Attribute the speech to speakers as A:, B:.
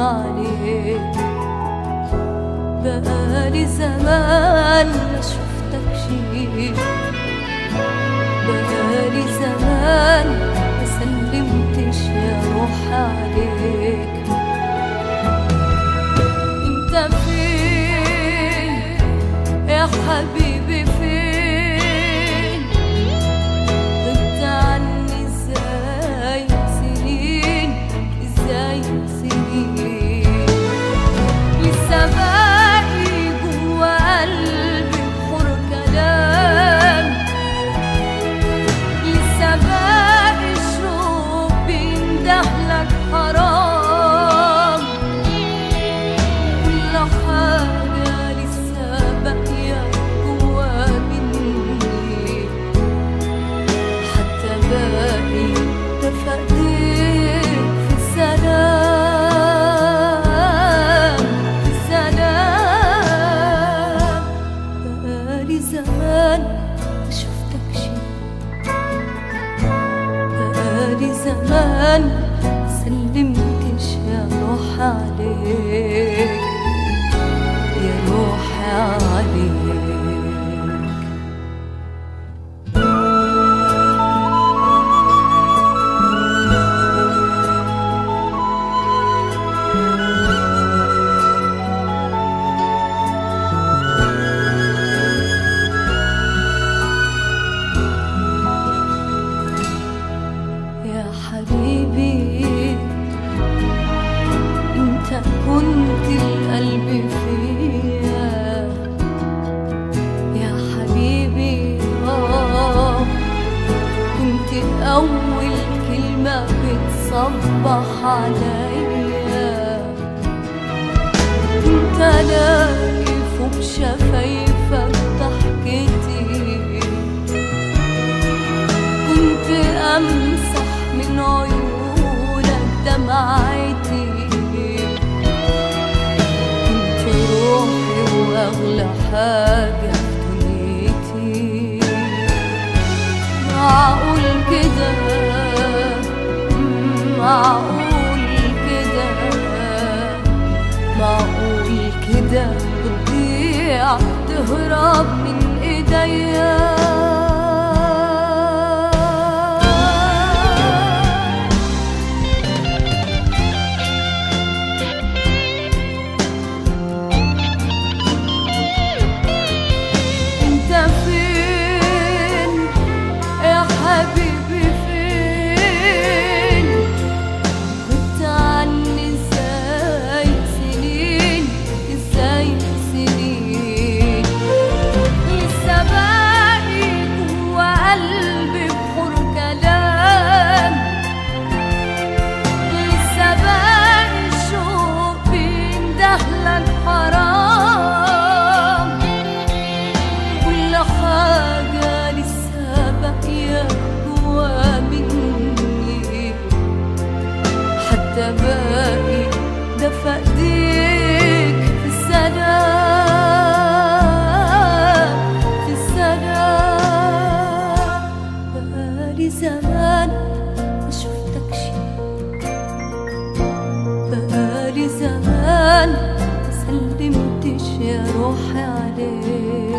A: عليك. بقالي زمان ما شفتكش، بقالي زمان ما سلمتش يا روحي عليك. انت فين يا حبيبي فين؟ غبت عني ازاي سنين، ازاي سنين؟ لسه باقي جوا قلبي بحور كلام، لسه باقي شوق بيندهلك حرام. كل حاجة لسه باقية جوا مني، حتى باقي دفى ايديك في السلام، في السلام. بقالي زمان ما شفتكش، بقالي زمان ما سلمتش يا روحي عليك، يا روحي عليك. يا حبيبي انت كنت القلب فيا، يا حبيبي كنت اول كلمة بتصبح عليا. انت لاقي فوق شفايفك ضحكتي، كنت امسح من عيونك دمعتي. كنت روحي واغلى حاجة في دنيتي. معقول كده، معقول كده، معقول كده بتضيع تهرب من ايديا؟ انت فين يا حبيبي فين؟ غبت عني ازاي سنين، ازاي سنين؟ لسه باقي جوا قلبي بحور كلام، لسه باقي شوق بيندهلك حرام. كل حاجة لسه باقية جوا مني، حتى باقي دفى ايديك في السلام، في السلام. بقالي زمان ما شفتكش، بقالي زمان ما سلمتش يا روحي عليك.